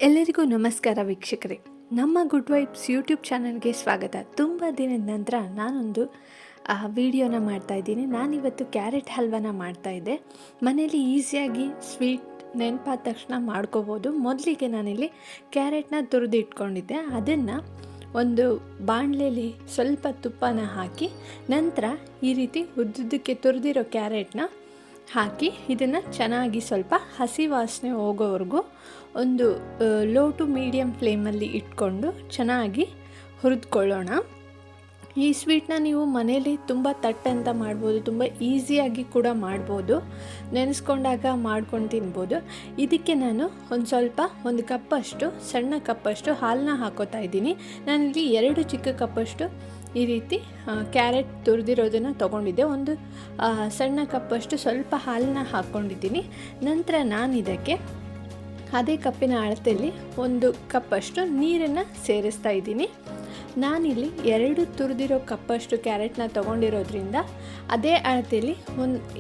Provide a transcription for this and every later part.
ಎಲ್ಲರಿಗೂ ನಮಸ್ಕಾರ ವೀಕ್ಷಕರೇ. ನಮ್ಮ ಗುಡ್ ವೈಬ್ಸ್ ಯೂಟ್ಯೂಬ್ ಚಾನಲ್ಗೆ ಸ್ವಾಗತ. ತುಂಬ ದಿನದ ನಂತರ ನಾನೊಂದು ವಿಡಿಯೋನ ಮಾಡ್ತಾಯಿದ್ದೀನಿ. ನಾನಿವತ್ತು ಕ್ಯಾರೆಟ್ ಹಲ್ವಾನ ಮಾಡ್ತಾಯಿದ್ದೆ. ಮನೇಲಿ ಈಸಿಯಾಗಿ ಸ್ವೀಟ್ ನೆನಪಾದ ತಕ್ಷಣ ಮಾಡ್ಕೋಬೋದು. ಮೊದಲಿಗೆ ನಾನಿಲ್ಲಿ ಕ್ಯಾರೆಟ್ನ ತುರಿದು ಇಟ್ಕೊಂಡಿದ್ದೆ. ಅದನ್ನು ಒಂದು ಬಾಣಲೆಯಲ್ಲಿ ಸ್ವಲ್ಪ ತುಪ್ಪನ ಹಾಕಿ ನಂತರ ಈ ರೀತಿ ಉದ್ದುದ್ದಕ್ಕೆ ತುರಿದಿರೋ ಕ್ಯಾರೆಟ್ನ ಹಾಕಿ ಇದನ್ನು ಚೆನ್ನಾಗಿ ಸ್ವಲ್ಪ ಹಸಿ ವಾಸನೆ ಹೋಗೋವರೆಗೂ ಒಂದು ಲೋ ಟು ಮೀಡಿಯಮ್ ಫ್ಲೇಮಲ್ಲಿ ಇಟ್ಕೊಂಡು ಚೆನ್ನಾಗಿ ಹುರಿದುಕೊಳ್ಳೋಣ. ಈ ಸ್ವೀಟ್ನ ನೀವು ಮನೇಲಿ ತುಂಬ ತಟ್ಟಂತ ಮಾಡ್ಬೋದು, ತುಂಬ ಈಸಿಯಾಗಿ ಕೂಡ ಮಾಡ್ಬೋದು. ನೆನೆಸ್ಕೊಂಡಾಗ ಮಾಡ್ಕೊಂಡು ತಿನ್ಬೋದು. ಇದಕ್ಕೆ ನಾನು ಒಂದು ಕಪ್ಪಷ್ಟು ಸಣ್ಣ ಕಪ್ಪಷ್ಟು ಹಾಲನ್ನ ಹಾಕೋತಾ ಇದ್ದೀನಿ. ನಾನಿಲ್ಲಿ 2 ಚಿಕ್ಕ ಕಪ್ಪಷ್ಟು ಈ ರೀತಿ ಕ್ಯಾರೆಟ್ ತುರಿದಿರೋದನ್ನು ತೊಗೊಂಡಿದ್ದೆ. ಒಂದು ಸಣ್ಣ ಕಪ್ಪಷ್ಟು ಸ್ವಲ್ಪ ಹಾಲನ್ನ ಹಾಕ್ಕೊಂಡಿದ್ದೀನಿ. ನಂತರ ನಾನು ಇದಕ್ಕೆ ಅದೇ ಕಪ್ಪಿನ ಅಳತೆಯಲ್ಲಿ 1 ಕಪ್ಪಷ್ಟು ನೀರನ್ನು ಸೇರಿಸ್ತಾ ಇದ್ದೀನಿ. ನಾನಿಲ್ಲಿ 2 ತುರಿದಿರೋ ಕಪ್ಪಷ್ಟು ಕ್ಯಾರೆಟ್ನ ತೊಗೊಂಡಿರೋದ್ರಿಂದ ಅದೇ ಅಳತೆಯಲ್ಲಿ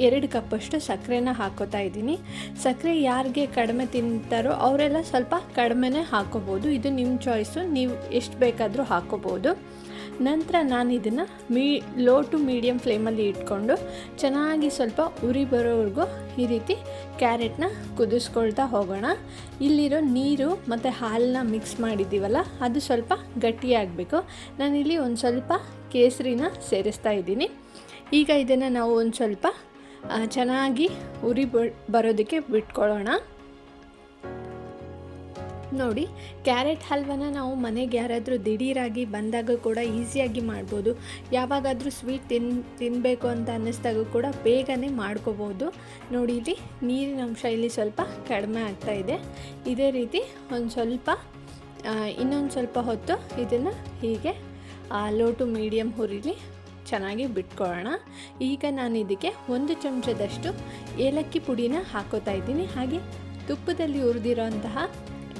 2 ಕಪ್ಪಷ್ಟು ಸಕ್ಕರೆನ ಹಾಕೋತಾ ಇದ್ದೀನಿ. ಸಕ್ಕರೆ ಯಾರಿಗೆ ಕಡಿಮೆ ತಿಂತಾರೋ ಅವರೆಲ್ಲ ಸ್ವಲ್ಪ ಕಡಿಮೆನೇ ಹಾಕೋಬೋದು. ಇದು ನಿಮ್ಮ ಚಾಯ್ಸು, ನೀವು ಎಷ್ಟು ಬೇಕಾದರೂ ಹಾಕೋಬೋದು. ನಂತರ ನಾನು ಇದನ್ನು ಲೋ ಟು ಮೀಡಿಯಮ್ ಫ್ಲೇಮಲ್ಲಿ ಇಟ್ಕೊಂಡು ಚೆನ್ನಾಗಿ ಸ್ವಲ್ಪ ಉರಿ ಬರೋವರೆಗೂ ಈ ರೀತಿ ಕ್ಯಾರೆಟ್ನ ಕುದಿಸ್ಕೊಳ್ತಾ ಹೋಗೋಣ. ಇಲ್ಲಿರೋ ನೀರು ಮತ್ತು ಹಾಲನ್ನ ಮಿಕ್ಸ್ ಮಾಡಿದ್ದೀವಲ್ಲ ಅದು ಸ್ವಲ್ಪ ಗಟ್ಟಿಯಾಗಬೇಕು. ನಾನಿಲ್ಲಿ ಒಂದು ಸ್ವಲ್ಪ ಕೇಸರಿನ ಸೇರಿಸ್ತಾ ಇದ್ದೀನಿ. ಈಗ ಇದನ್ನು ನಾವು ಒಂದು ಸ್ವಲ್ಪ ಚೆನ್ನಾಗಿ ಉರಿ ಬರೋದಕ್ಕೆ ಬಿಟ್ಕೊಳ್ಳೋಣ. ನೋಡಿ, ಕ್ಯಾರೆಟ್ ಹಲ್ವನ ನಾವು ಮನೆಗೆ ಯಾರಾದರೂ ದಿಢೀರಾಗಿ ಬಂದಾಗ ಕೂಡ ಈಸಿಯಾಗಿ ಮಾಡ್ಬೋದು. ಯಾವಾಗಾದರೂ ಸ್ವೀಟ್ ತಿನ್ನಬೇಕು ಅಂತ ಅನ್ನಿಸ್ದಾಗ ಕೂಡ ಬೇಗನೆ ಮಾಡ್ಕೋಬೋದು. ನೋಡಿ, ಇಲ್ಲಿ ನೀರಿನ ಅಂಶ ಇಲ್ಲಿ ಸ್ವಲ್ಪ ಕಡಿಮೆ ಆಗ್ತಾಯಿದೆ. ಇದೇ ರೀತಿ ಇನ್ನೊಂದು ಸ್ವಲ್ಪ ಹೊತ್ತು ಇದನ್ನು ಹೀಗೆ ಲೋ ಟು ಮೀಡಿಯಮ್ ಹುರಿಲಿ ಚೆನ್ನಾಗಿ ಬಿಟ್ಕೊಳ್ಳೋಣ. ಈಗ ನಾನು ಇದಕ್ಕೆ 1 ಚಮಚದಷ್ಟು ಏಲಕ್ಕಿ ಪುಡಿನ ಹಾಕೋತಾ ಇದ್ದೀನಿ. ಹಾಗೆ ತುಪ್ಪದಲ್ಲಿ ಹುರಿದಿರೋಂತಹ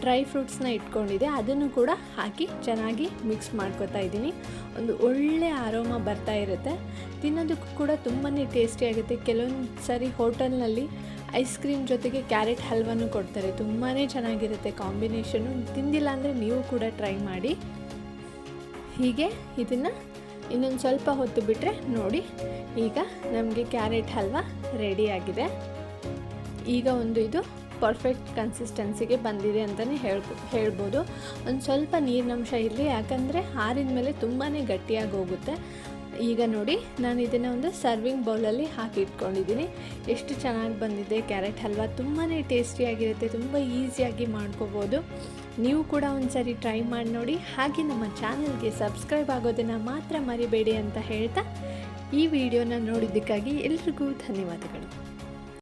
ಡ್ರೈ ಫ್ರೂಟ್ಸ್ನ ಇಟ್ಕೊಂಡಿದ್ದೆ, ಅದನ್ನು ಕೂಡ ಹಾಕಿ ಚೆನ್ನಾಗಿ ಮಿಕ್ಸ್ ಮಾಡ್ಕೊತಾ ಇದ್ದೀನಿ. ಒಂದು ಒಳ್ಳೆ ಆರೋಮ ಬರ್ತಾ ಇರುತ್ತೆ. ತಿನ್ನೋದಕ್ಕೂ ಕೂಡ ತುಂಬಾ ಟೇಸ್ಟಿಯಾಗುತ್ತೆ. ಕೆಲವೊಂದು ಸಾರಿ ಹೋಟೆಲ್ನಲ್ಲಿ ಐಸ್ ಕ್ರೀಮ್ ಜೊತೆಗೆ ಕ್ಯಾರೆಟ್ ಹಲ್ವನೂ ಕೊಡ್ತಾರೆ. ತುಂಬಾ ಚೆನ್ನಾಗಿರುತ್ತೆ ಕಾಂಬಿನೇಷನು. ತಿಂದಿಲ್ಲ ಅಂದರೆ ನೀವು ಕೂಡ ಟ್ರೈ ಮಾಡಿ. ಹೀಗೆ ಇದನ್ನು ಇನ್ನೊಂದು ಸ್ವಲ್ಪ ಹೊತ್ತು ಬಿಟ್ಟರೆ ನೋಡಿ, ಈಗ ನಮಗೆ ಕ್ಯಾರೆಟ್ ಹಲ್ವ ರೆಡಿಯಾಗಿದೆ. ಈಗ ಇದು ಪರ್ಫೆಕ್ಟ್ ಕನ್ಸಿಸ್ಟೆನ್ಸಿಗೆ ಬಂದಿದೆ ಅಂತಲೇ ಹೇಳ್ಬೋದು. ಒಂದು ಸ್ವಲ್ಪ ನೀರಿನಂಶ ಇರಲಿ, ಯಾಕಂದರೆ ಆರಿದ ಮೇಲೆ ತುಂಬಾ ಗಟ್ಟಿಯಾಗಿ ಹೋಗುತ್ತೆ. ಈಗ ನೋಡಿ, ನಾನು ಇದನ್ನು ಒಂದು ಸರ್ವಿಂಗ್ ಬೌಲಲ್ಲಿ ಹಾಕಿ ಇಟ್ಕೊಂಡಿದ್ದೀನಿ. ಎಷ್ಟು ಚೆನ್ನಾಗಿ ಬಂದಿದೆ ಕ್ಯಾರೆಟ್ ಹಲ್ವ. ತುಂಬಾ ಟೇಸ್ಟಿಯಾಗಿರುತ್ತೆ, ತುಂಬ ಈಸಿಯಾಗಿ ಮಾಡ್ಕೋಬೋದು. ನೀವು ಕೂಡ ಒಂದ್ಸರಿ ಟ್ರೈ ಮಾಡಿ ನೋಡಿ. ಹಾಗೆ ನಮ್ಮ ಚಾನಲ್ಗೆ ಸಬ್ಸ್ಕ್ರೈಬ್ ಆಗೋದನ್ನು ಮಾತ್ರ ಮರಿಬೇಡಿ ಅಂತ ಹೇಳ್ತಾ ಈ ವಿಡಿಯೋನ ನೋಡಿದ್ದಕ್ಕಾಗಿ ಎಲ್ರಿಗೂ ಧನ್ಯವಾದಗಳು.